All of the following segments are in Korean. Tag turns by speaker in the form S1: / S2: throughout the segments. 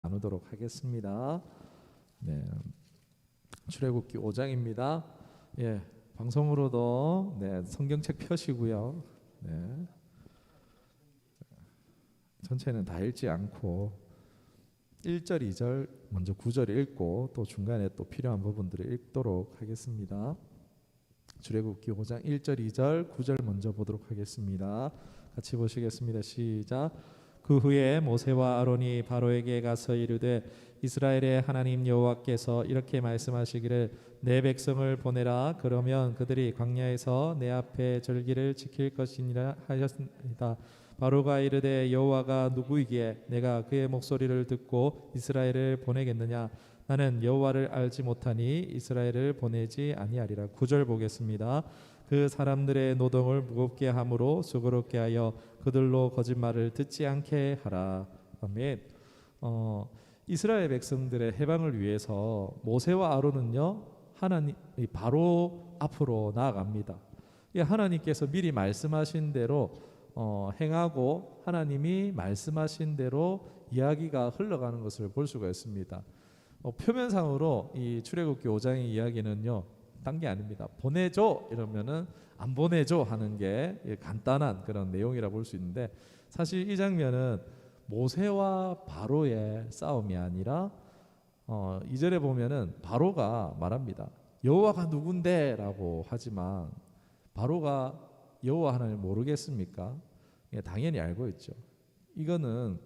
S1: 나누도록 하겠습니다. 네, 출애굽기 5장입니다. 예, 방송으로도 성경책 펴시고요. 네, 전체는 다 읽지 않고 1절, 2절 먼저 9절 읽고 또 중간에 또 필요한 부분들을 읽도록 하겠습니다. 출애굽기 5장 1절, 2절, 9절 먼저 보도록 하겠습니다. 같이 보시겠습니다. 시작. 그 후에 모세와 아론이 바로에게 가서 이르되 이스라엘의 하나님 여호와께서 이렇게 말씀하시기를 내 백성을 보내라. 그러면 그들이 광야에서 내 앞에 절기를 지킬 것이니라 하셨습니다. 바로가 이르되 여호와가 누구이기에 내가 그의 목소리를 듣고 이스라엘을 보내겠느냐. 나는 여호와를 알지 못하니 이스라엘을 보내지 아니하리라. 9절 보겠습니다. 그 사람들의 노동을 무겁게 함으로 수고롭게 하여 그들로 거짓말을 듣지 않게 하라. 아멘. 이스라엘 백성들의 해방을 위해서 모세와 아론은요 하나님 바로 앞으로 나아갑니다. 하나님께서 미리 말씀하신 대로 행하고 하나님이 말씀하신 대로 이야기가 흘러가는 것을 볼 수가 있습니다. 표면상으로 이 출애굽기 5장의 이야기는요 딴 게 아닙니다. 보내줘 이러면은 안 보내줘 하는 게 간단한 그런 내용이라 볼 수 있는데, 사실 이 장면은 모세와 바로의 싸움이 아니라 2절에 보면은 바로가 말합니다. 여호와가 누군데 라고 하지만 바로가 여호와 하나님 모르겠습니까? 당연히 알고 있죠. 이거는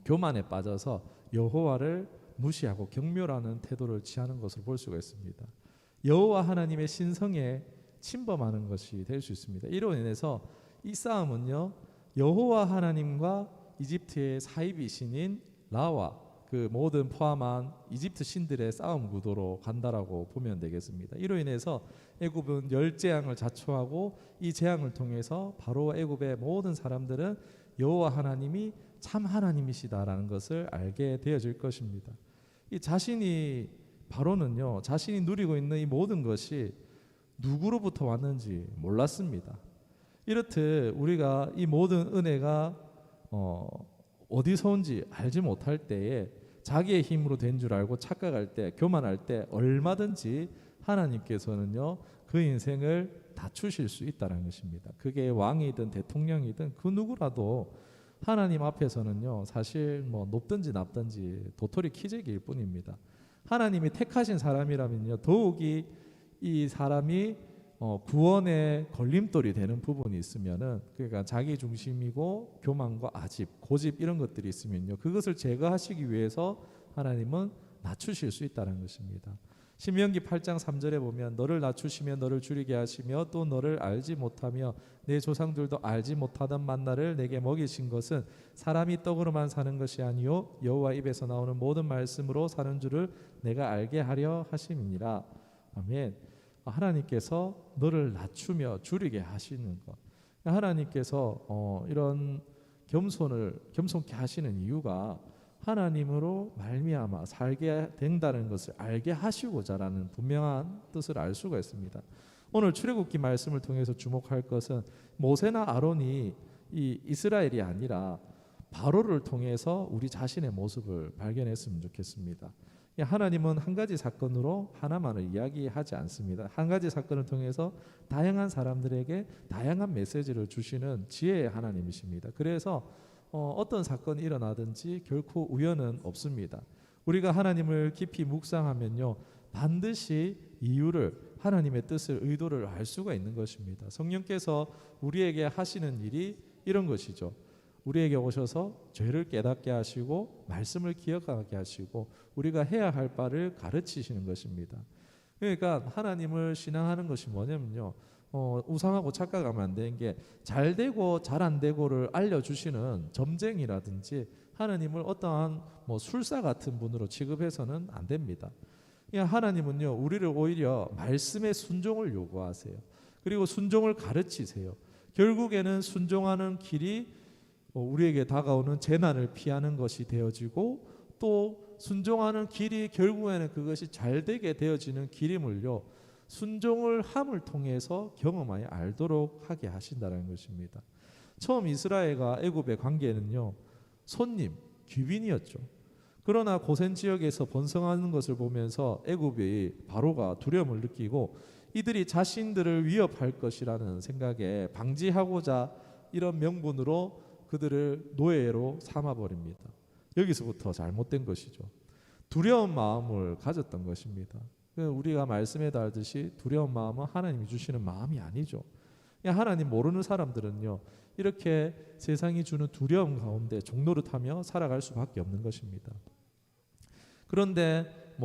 S1: 교만에 빠져서 여호와를 무시하고 경멸하는 태도를 취하는 것을 볼 수가 있습니다. 여호와 하나님의 신성에 침범하는 것이 될 수 있습니다. 이로 인해서 이 싸움은요 여호와 하나님과 이집트의 사이비 신인 라와 그 모든 포함한 이집트 신들의 싸움 구도로 간다라고 보면 되겠습니다. 이로 인해서 애굽은 열 재앙을 자초하고 이 재앙을 통해서 바로 애굽의 모든 사람들은 여호와 하나님이 참 하나님이시다라는 것을 알게 되어질 것입니다. 이 바로는요 자신이 누리고 있는 이 모든 것이 누구로부터 왔는지 몰랐습니다. 이렇듯 우리가 이 모든 은혜가 어디서 온지 알지 못할 때에 자기의 힘으로 된 줄 알고 착각할 때, 교만할 때 얼마든지 하나님께서는요 그 인생을 다투실 수 있다는 것입니다. 그게 왕이든 대통령이든 그 누구라도 하나님 앞에서는요 사실 높든지 낮든지 도토리 키재기일 뿐입니다. 하나님이 택하신 사람이라면요 더욱이 이 사람이 구원의 걸림돌이 되는 부분이 있으면은, 그러니까 자기 중심이고 교만과 아집, 고집 이런 것들이 있으면요 그것을 제거하시기 위해서 하나님은 낮추실 수 있다는 것입니다. 신명기 8장 3절에 보면 너를 낮추시며 너를 줄이게 하시며 또 너를 알지 못하며 내 조상들도 알지 못하던 만나를 내게 먹이신 것은 사람이 떡으로만 사는 것이 아니요 여호와 입에서 나오는 모든 말씀으로 사는 줄을 내가 알게 하려 하심이니라. 아멘. 하나님께서 너를 낮추며 줄이게 하시는 것, 하나님께서 이런 겸손케 하시는 이유가 하나님으로 말미암아 살게 된다는 것을 알게 하시고자라는 분명한 뜻을 알 수가 있습니다. 오늘 출애굽기 말씀을 통해서 주목할 것은 모세나 아론이 이 이스라엘이 아니라 바로를 통해서 우리 자신의 모습을 발견했으면 좋겠습니다. 하나님은 한 가지 사건으로 하나만을 이야기하지 않습니다. 한 가지 사건을 통해서 다양한 사람들에게 다양한 메시지를 주시는 지혜의 하나님이십니다. 그래서 어떤 사건이 일어나든지 결코 우연은 없습니다. 우리가 하나님을 깊이 묵상하면요 반드시 이유를, 하나님의 뜻을, 의도를 알 수가 있는 것입니다. 성령께서 우리에게 하시는 일이 이런 것이죠. 우리에게 오셔서 죄를 깨닫게 하시고 말씀을 기억하게 하시고 우리가 해야 할 바를 가르치시는 것입니다. 그러니까 하나님을 신앙하는 것이 뭐냐면요 우상하고 착각하면 안 되는 게 잘 되고 잘 안 되고를 알려주시는 점쟁이라든지 하나님을 어떠한 술사 같은 분으로 취급해서는 안 됩니다. 하나님은요 우리를 오히려 말씀의 순종을 요구하세요. 그리고 순종을 가르치세요. 결국에는 순종하는 길이 우리에게 다가오는 재난을 피하는 것이 되어지고, 또 순종하는 길이 결국에는 그것이 잘 되게 되어지는 길임을요 순종을 함을 통해서 경험하여 알도록 하게 하신다는 것입니다. 처음 이스라엘과 애굽의 관계는요 손님, 귀빈이었죠. 그러나 고센 지역에서 번성하는 것을 보면서 애굽이 바로가 두려움을 느끼고 이들이 자신들을 위협할 것이라는 생각에 방지하고자 이런 명분으로 그들을 노예로 삼아 버립니다. 여기서부터 잘못된 것이죠. 두려운 마음을 가졌던 것입니다. 우리가 말씀에 달듯이 두려운 마음은 하나님이 주시는 마음이 아니죠. 하나님 모르는 사람들은요, 이렇게 세상이 주는 두려움 가운데 종노릇하며 살아갈 수밖에 없는 것입니다. 그런데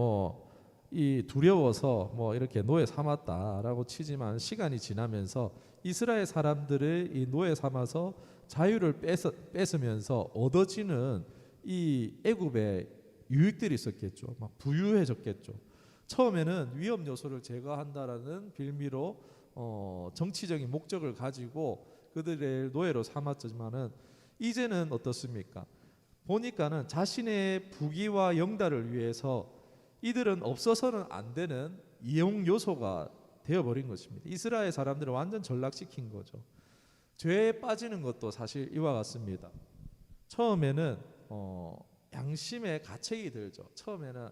S1: 이 두려워서 이렇게 노예 삼았다라고 치지만 시간이 지나면서 이스라엘 사람들을 이 노예 삼아서 자유를 뺏으면서 얻어지는 이 애굽의 유익들이 있었겠죠. 막 부유해졌겠죠. 처음에는 위험 요소를 제거한다라는 빌미로 정치적인 목적을 가지고 그들의 노예로 삼았지만은 이제는 어떻습니까? 보니까는 자신의 부귀와 영달을 위해서 이들은 없어서는 안 되는 이용 요소가 되어버린 것입니다. 이스라엘 사람들을 완전 전락시킨 거죠. 죄에 빠지는 것도 사실 이와 같습니다. 처음에는 양심의 가책이 들죠. 처음에는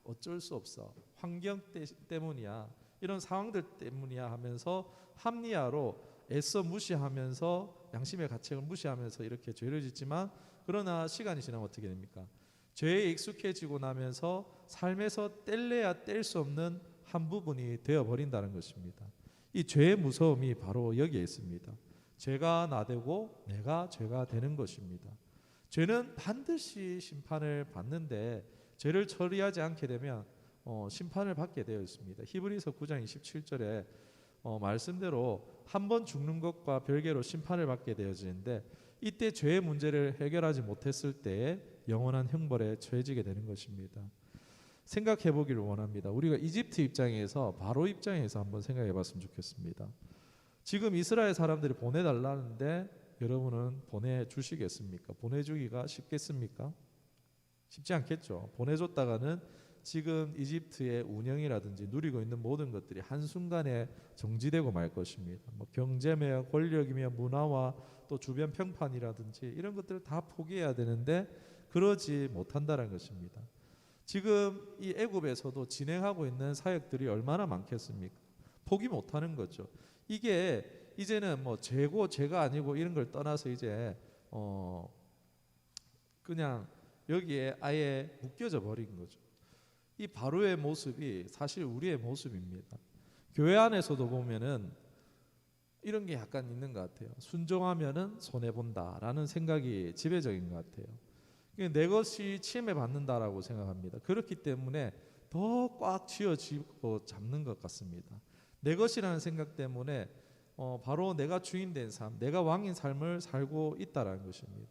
S1: 어쩔 수 없어, 환경 때문이야, 이런 상황들 때문이야 하면서 합리화로 애써 무시하면서 양심의 가책을 무시하면서 이렇게 죄를 짓지만, 그러나 시간이 지나면 어떻게 됩니까? 죄에 익숙해지고 나면서 삶에서 뗄래야 뗄 수 없는 한 부분이 되어버린다는 것입니다. 이 죄의 무서움이 바로 여기에 있습니다. 죄가 나되고 내가 죄가 되는 것입니다. 죄는 반드시 심판을 받는데 죄를 처리하지 않게 되면 심판을 받게 되어 있습니다. 히브리서 9장 27절에 말씀대로 한 번 죽는 것과 별개로 심판을 받게 되어지는데, 이때 죄의 문제를 해결하지 못했을 때에 영원한 형벌에 처해지게 되는 것입니다. 생각해 보기를 원합니다. 우리가 이집트 입장에서, 바로 입장에서 한번 생각해 봤으면 좋겠습니다. 지금 이스라엘 사람들이 보내달라는데 여러분은 보내주시겠습니까? 보내주기가 쉽겠습니까? 쉽지 않겠죠. 보내줬다가는 지금 이집트의 운영이라든지 누리고 있는 모든 것들이 한순간에 정지되고 말 것입니다. 경제며 권력이며 문화와 또 주변 평판이라든지 이런 것들을 다 포기해야 되는데 그러지 못한다는 것입니다. 지금 이 애굽에서도 진행하고 있는 사역들이 얼마나 많겠습니까? 포기 못하는 거죠. 이게 이제는 죄고 죄가 아니고 이런 걸 떠나서 이제 그냥 여기에 아예 묶여져 버린 거죠. 이 바로의 모습이 사실 우리의 모습입니다. 교회 안에서도 보면은 이런 게 약간 있는 것 같아요. 순종하면은 손해 본다라는 생각이 지배적인 것 같아요. 내 것이 침해받는다라고 생각합니다. 그렇기 때문에 더 꽉 쥐어쥐고 잡는 것 같습니다. 내 것이라는 생각 때문에 바로 내가 주인된 삶, 내가 왕인 삶을 살고 있다라는 것입니다.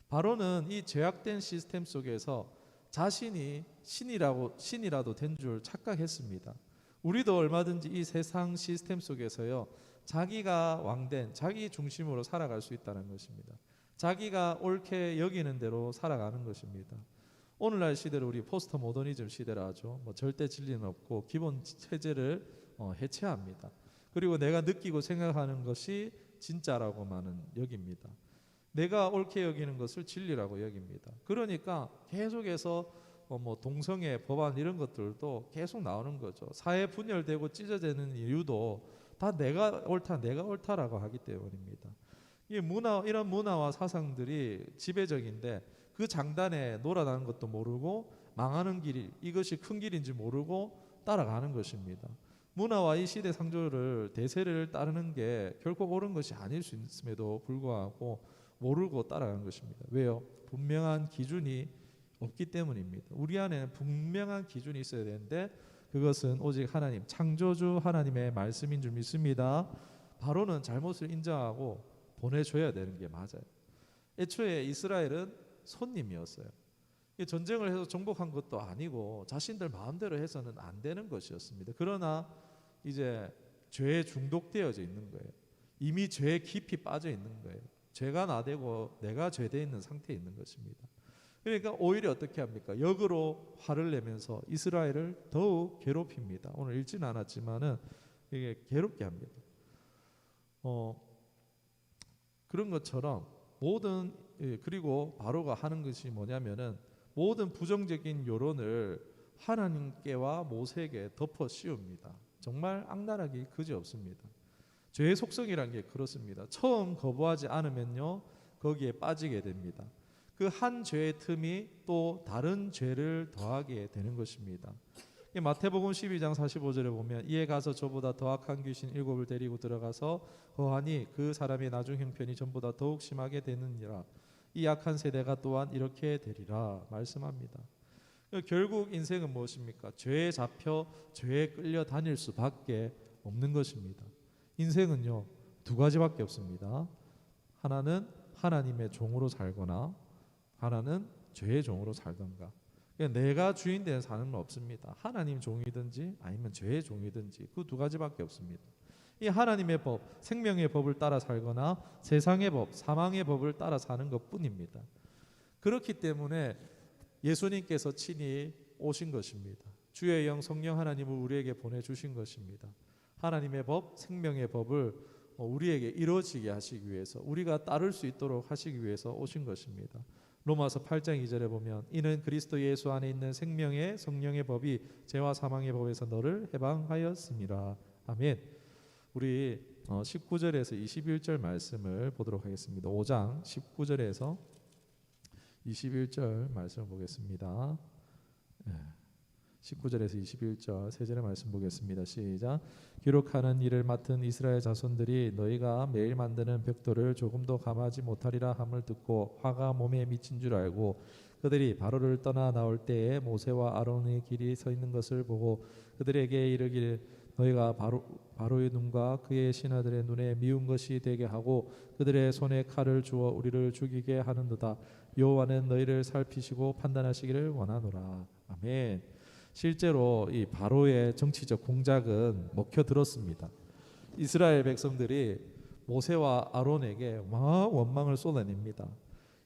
S1: 바로는 이 죄악된 시스템 속에서 자신이 신이라도 된 줄 착각했습니다. 우리도 얼마든지 이 세상 시스템 속에서요, 자기가 왕된 자기 중심으로 살아갈 수 있다는 것입니다. 자기가 옳게 여기는 대로 살아가는 것입니다. 오늘날 시대를 우리 포스트 모더니즘 시대라 하죠. 절대 진리는 없고 기본 체제를 해체합니다. 그리고 내가 느끼고 생각하는 것이 진짜라고만은 여깁니다. 내가 옳게 여기는 것을 진리라고 여깁니다. 그러니까 계속해서 동성애 법안 이런 것들도 계속 나오는 거죠. 사회 분열되고 찢어지는 이유도 다 내가 옳다라고 하기 때문입니다. 이런 문화와 사상들이 지배적인데 그 장단에 놀아나는 것도 모르고 망하는 길이 이것이 큰 길인지 모르고 따라가는 것입니다. 문화와 이 시대 상조를 대세를 따르는 게 결코 옳은 것이 아닐 수 있음에도 불구하고 모르고 따라가는 것입니다. 왜요? 분명한 기준이 없기 때문입니다. 우리 안에는 분명한 기준이 있어야 되는데 그것은 오직 하나님, 창조주 하나님의 말씀인 줄 믿습니다. 바로는 잘못을 인정하고 보내줘야 되는 게 맞아요. 애초에 이스라엘은 손님이었어요. 전쟁을 해서 정복한 것도 아니고 자신들 마음대로 해서는 안 되는 것이었습니다. 그러나 이제 죄에 중독되어져 있는 거예요. 이미 죄에 깊이 빠져 있는 거예요. 죄가 나되고 내가 죄되어 있는 상태에 있는 것입니다. 그러니까 오히려 어떻게 합니까? 역으로 화를 내면서 이스라엘을 더욱 괴롭힙니다. 오늘 읽지는 않았지만은 이게 괴롭게 합니다. 그런 것처럼 그리고 바로가 하는 것이 뭐냐면은 모든 부정적인 여론을 하나님께와 모세에게 덮어 씌웁니다. 정말 악랄하기 그지없습니다. 죄의 속성이란 게 그렇습니다. 처음 거부하지 않으면요, 거기에 빠지게 됩니다. 그 한 죄의 틈이 또 다른 죄를 더하게 되는 것입니다. 마태복음 12장 45절에 보면 이에 가서 저보다 더 악한 귀신 7을 데리고 들어가서 거하니 그 사람의 나중 형편이 전보다 더욱 심하게 되느니라. 이 악한 세대가 또한 이렇게 되리라 말씀합니다. 결국 인생은 무엇입니까? 죄에 잡혀 죄에 끌려 다닐 수밖에 없는 것입니다. 인생은요, 두 가지밖에 없습니다. 하나는 하나님의 종으로 살거나 하나는 죄의 종으로 살던가. 그러니까 내가 주인 되는 삶은 없습니다. 하나님 종이든지 아니면 죄의 종이든지 그 두 가지밖에 없습니다. 이 하나님의 법, 생명의 법을 따라 살거나 세상의 법, 사망의 법을 따라 사는 것뿐입니다. 그렇기 때문에 예수님께서 친히 오신 것입니다. 주의 영 성령 하나님을 우리에게 보내주신 것입니다. 하나님의 법, 생명의 법을 우리에게 이루어지게 하시기 위해서, 우리가 따를 수 있도록 하시기 위해서 오신 것입니다. 로마서 8장 2절에 보면 이는 그리스도 예수 안에 있는 생명의 성령의 법이 죄와 사망의 법에서 너를 해방하였습니다. 아멘. 우리 19절에서 21절 말씀을 보도록 하겠습니다. 5장 19절에서 21절 말씀을 보겠습니다. 19절에서 21절 세 절의 말씀 보겠습니다. 시작. 기록하는 일을 맡은 이스라엘 자손들이 너희가 매일 만드는 벽돌을 조금도 감하지 못하리라 함을 듣고 화가 몸에 미친 줄 알고 그들이 바로를 떠나 나올 때에 모세와 아론의 길이 서 있는 것을 보고 그들에게 이르기를 너희가 바로의 눈과 그의 신하들의 눈에 미운 것이 되게 하고 그들의 손에 칼을 주어 우리를 죽이게 하는도다. 여호와는 너희를 살피시고 판단하시기를 원하노라. 아멘. 실제로 이 바로의 정치적 공작은 먹혀들었습니다. 이스라엘 백성들이 모세와 아론에게 원망을 쏟아냅니다.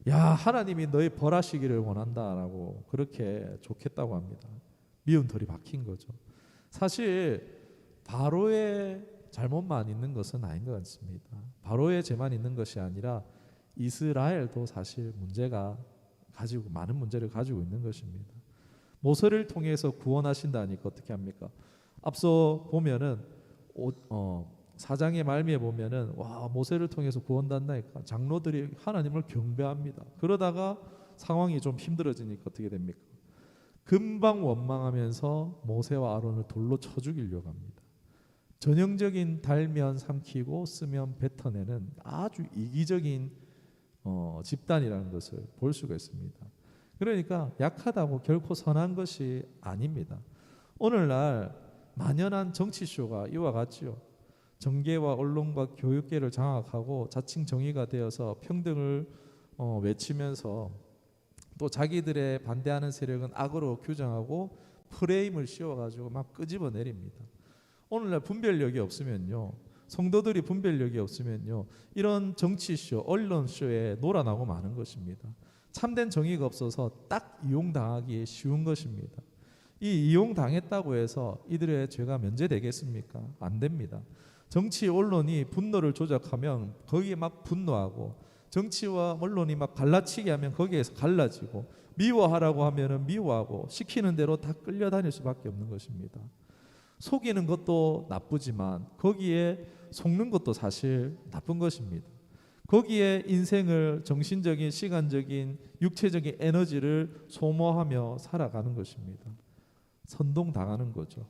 S1: 야, 하나님이 너희 벌하시기를 원한다라고 그렇게 좋겠다고 합니다. 미운 털이 박힌 거죠. 사실 바로의 잘못만 있는 것은 아닌 것 같습니다. 바로의 죄만 있는 것이 아니라 이스라엘도 사실 많은 문제를 가지고 있는 것입니다. 모세를 통해서 구원하신다니까 어떻게 합니까? 앞서 보면은 4장의 말미에 보면은 모세를 통해서 구원받나니까 장로들이 하나님을 경배합니다. 그러다가 상황이 좀 힘들어지니까 어떻게 됩니까? 금방 원망하면서 모세와 아론을 돌로 쳐 죽이려고 합니다. 전형적인 달면 삼키고 쓰면 뱉어내는 아주 이기적인 집단이라는 것을 볼 수가 있습니다. 그러니까 약하다고 결코 선한 것이 아닙니다. 오늘날 만연한 정치쇼가 이와 같지요. 정계와 언론과 교육계를 장악하고 자칭 정의가 되어서 평등을 외치면서 또 자기들의 반대하는 세력은 악으로 규정하고 프레임을 씌워가지고 막 끄집어내립니다. 오늘날 분별력이 없으면요, 성도들이 분별력이 없으면요, 이런 정치쇼, 언론쇼에 놀아나고 마는 것입니다. 참된 정의가 없어서 딱 이용당하기 쉬운 것입니다. 이 이용당했다고 해서 이들의 죄가 면제되겠습니까? 안 됩니다. 정치 언론이 분노를 조작하면 거기에 막 분노하고, 정치와 언론이 막 갈라치게 하면 거기에서 갈라지고, 미워하라고 하면은 미워하고, 시키는 대로 다 끌려다닐 수밖에 없는 것입니다. 속이는 것도 나쁘지만 거기에 속는 것도 사실 나쁜 것입니다. 거기에 인생을 정신적인, 시간적인, 육체적인 에너지를 소모하며 살아가는 것입니다. 선동당하는 거죠.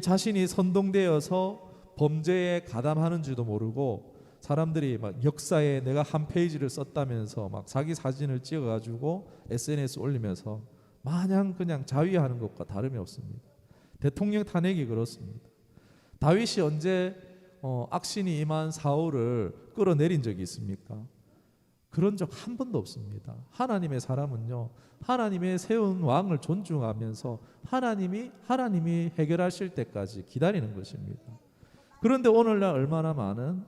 S1: 자신이 선동되어서 범죄에 가담하는 줄도 모르고 사람들이 막 역사에 내가 한 페이지를 썼다면서 막 자기 사진을 찍어가지고 SNS 올리면서 마냥 그냥 자위하는 것과 다름이 없습니다. 대통령 탄핵이 그렇습니다. 다윗이 언제 악신이 임한 사울을 끌어내린 적이 있습니까? 그런 적 한 번도 없습니다. 하나님의 사람은요, 하나님의 세운 왕을 존중하면서 하나님이 해결하실 때까지 기다리는 것입니다. 그런데 오늘날 얼마나 많은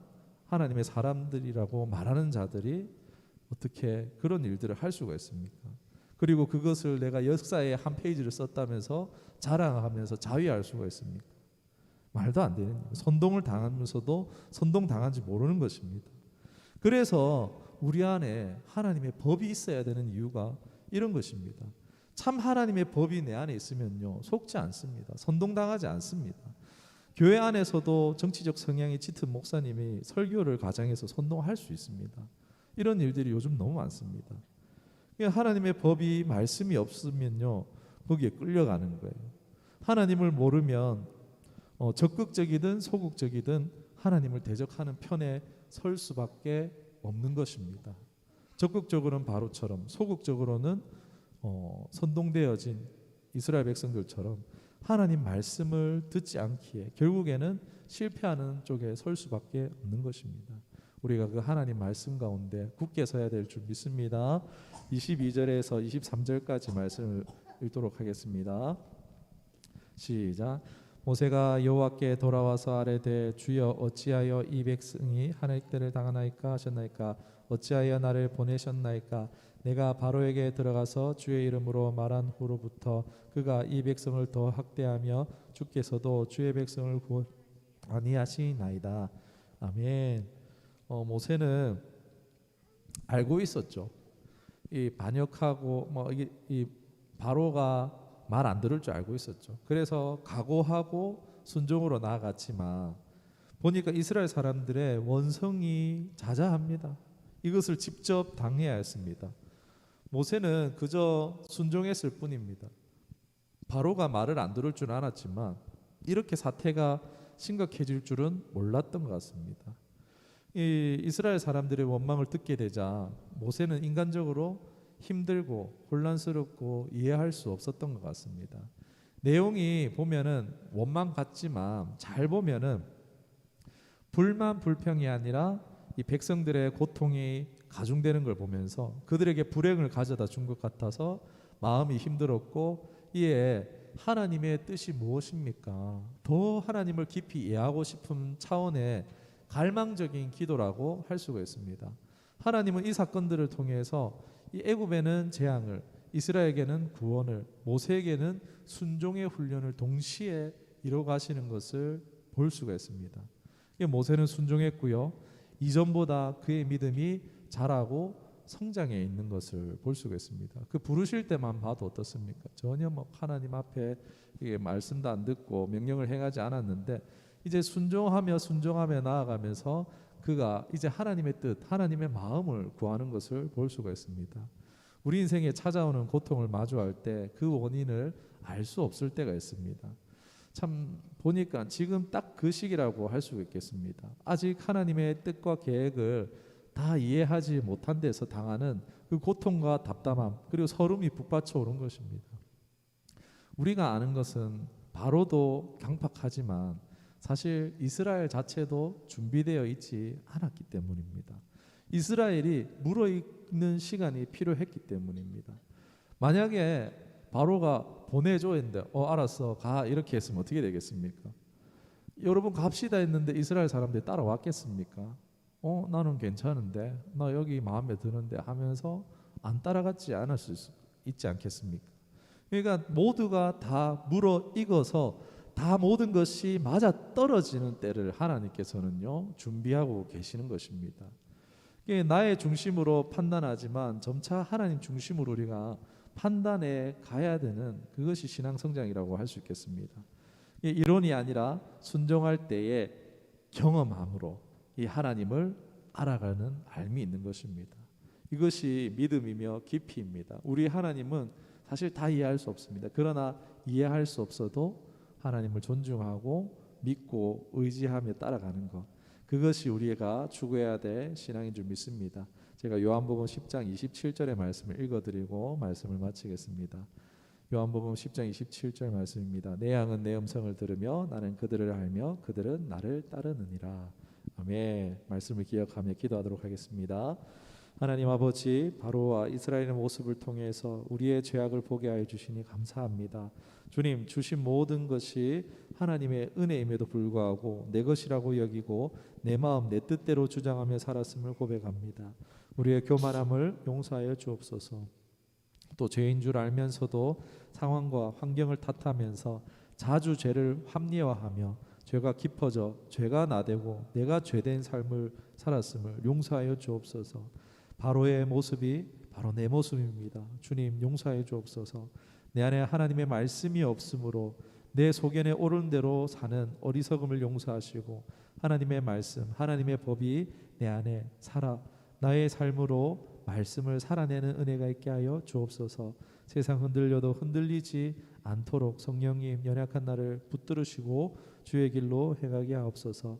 S1: 하나님의 사람들이라고 말하는 자들이 어떻게 그런 일들을 할 수가 있습니까? 그리고 그것을 내가 역사에 한 페이지를 썼다면서 자랑하면서 자위할 수가 있습니까? 말도 안 되는 일이에요. 선동을 당하면서도 선동당한지 모르는 것입니다. 그래서 우리 안에 하나님의 법이 있어야 되는 이유가 이런 것입니다. 참 하나님의 법이 내 안에 있으면요 속지 않습니다. 선동당하지 않습니다. 교회 안에서도 정치적 성향이 짙은 목사님이 설교를 가장해서 선동할 수 있습니다. 이런 일들이 요즘 너무 많습니다. 하나님의 법이 말씀이 없으면요 거기에 끌려가는 거예요. 하나님을 모르면 적극적이든 소극적이든 하나님을 대적하는 편에 설 수밖에 없는 것입니다. 적극적으로는 바로처럼, 소극적으로는 선동되어진 이스라엘 백성들처럼 하나님 말씀을 듣지 않기에 결국에는 실패하는 쪽에 설 수밖에 없는 것입니다. 우리가 그 하나님 말씀 가운데 굳게 서야 될 줄 믿습니다. 22절에서 23절까지 말씀을 읽도록 하겠습니다. 시작. 모세가 여호와께 돌아와서 아뢰되 주여 어찌하여 이 백성이 하나님들을 당하나이까 하셨나이까 어찌하여 나를 보내셨나이까 내가 바로에게 들어가서 주의 이름으로 말한 후로부터 그가 이 백성을 더 학대하며 주께서도 주의 백성을 구원 아니하시나이다. 아멘. 모세는 알고 있었죠. 이 반역하고 이 바로가 말 안 들을 줄 알고 있었죠. 그래서 각오하고 순종으로 나아갔지만 보니까 이스라엘 사람들의 원성이 자자합니다. 이것을 직접 당해야 했습니다. 모세는 그저 순종했을 뿐입니다. 바로가 말을 안 들을 줄 알았지만 이렇게 사태가 심각해질 줄은 몰랐던 것 같습니다. 이 이스라엘 사람들의 원망을 듣게 되자 모세는 인간적으로 힘들고 혼란스럽고 이해할 수 없었던 것 같습니다. 내용이 보면은 원망 같지만 잘 보면은 불만 불평이 아니라 이 백성들의 고통이 가중되는 걸 보면서 그들에게 불행을 가져다 준 것 같아서 마음이 힘들었고 이에 하나님의 뜻이 무엇입니까? 더 하나님을 깊이 이해하고 싶은 차원의 갈망적인 기도라고 할 수가 있습니다. 하나님은 이 사건들을 통해서 이 애굽에는 재앙을, 이스라엘에게는 구원을, 모세에게는 순종의 훈련을 동시에 이뤄가시는 것을 볼 수가 있습니다. 모세는 순종했고요. 이전보다 그의 믿음이 자라고 성장해 있는 것을 볼 수가 있습니다. 그 부르실 때만 봐도 어떻습니까? 전혀 하나님 앞에 말씀도 안 듣고 명령을 행하지 않았는데 이제 순종하며 나아가면서 그가 이제 하나님의 뜻, 하나님의 마음을 구하는 것을 볼 수가 있습니다. 우리 인생에 찾아오는 고통을 마주할 때 그 원인을 알 수 없을 때가 있습니다. 참 보니까 지금 딱 그 시기라고 할 수 있겠습니다. 아직 하나님의 뜻과 계획을 다 이해하지 못한 데서 당하는 그 고통과 답답함 그리고 서름이 북받쳐 오른 것입니다. 우리가 아는 것은 바로도 강팍하지만 사실 이스라엘 자체도 준비되어 있지 않았기 때문입니다. 이스라엘이 물어있는 시간이 필요했기 때문입니다. 만약에 바로가 보내줘 했는데 알았어 가 이렇게 했으면 어떻게 되겠습니까? 여러분 갑시다 했는데 이스라엘 사람들이 따라왔겠습니까? 나는 괜찮은데 나 여기 마음에 드는데 하면서 안 따라갔지 않을 수 있지 않겠습니까? 그러니까 모두가 다 물어익어서 다 모든 것이 맞아 떨어지는 때를 하나님께서는요 준비하고 계시는 것입니다. 나의 중심으로 판단하지만 점차 하나님 중심으로 우리가 판단해 가야 되는 그것이 신앙 성장이라고 할 수 있겠습니다. 이론이 아니라 순종할 때의 경험함으로 이 하나님을 알아가는 알미 있는 것입니다. 이것이 믿음이며 깊이입니다. 우리 하나님은 사실 다 이해할 수 없습니다. 그러나 이해할 수 없어도 하나님을 존중하고 믿고 의지하며 따라가는 것, 그것이 우리가 추구해야 될 신앙인 줄 믿습니다. 제가 요한복음 10장 27절의 말씀을 읽어드리고 말씀을 마치겠습니다. 요한복음 10장 27절 말씀입니다. 내 양은 내 음성을 들으며 나는 그들을 알며 그들은 나를 따르느니라. 아멘. 말씀을 기억하며 기도하도록 하겠습니다. 하나님 아버지, 바로와 이스라엘의 모습을 통해서 우리의 죄악을 보게 하여 주시니 감사합니다. 주님, 주신 모든 것이 하나님의 은혜임에도 불구하고 내 것이라고 여기고 내 마음 내 뜻대로 주장하며 살았음을 고백합니다. 우리의 교만함을 용서하여 주옵소서. 또 죄인 줄 알면서도 상황과 환경을 탓하면서 자주 죄를 합리화하며 죄가 깊어져 죄가 나되고 내가 죄된 삶을 살았음을 용서하여 주옵소서. 바로의 모습이 바로 내 모습입니다. 주님 용서해 주옵소서. 내 안에 하나님의 말씀이 없으므로 내 소견에 오른 대로 사는 어리석음을 용서하시고 하나님의 말씀, 하나님의 법이 내 안에 살아 나의 삶으로 말씀을 살아내는 은혜가 있게 하여 주옵소서. 세상 흔들려도 흔들리지 않도록 성령님 연약한 나를 붙들으시고 주의 길로 해가게 하옵소서.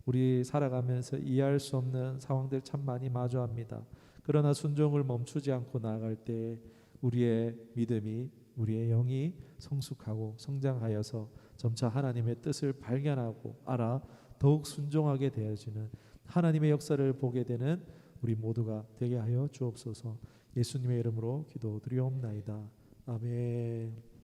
S1: 우리 살아가면서 이해할 수 없는 상황들 참 많이 마주합니다. 그러나 순종을 멈추지 않고 나아갈 때 우리의 믿음이 우리의 영이 성숙하고 성장하여서 점차 하나님의 뜻을 발견하고 알아 더욱 순종하게 되어지는 하나님의 역사를 보게 되는 우리 모두가 되게 하여 주옵소서. 예수님의 이름으로 기도드리옵나이다. 아멘.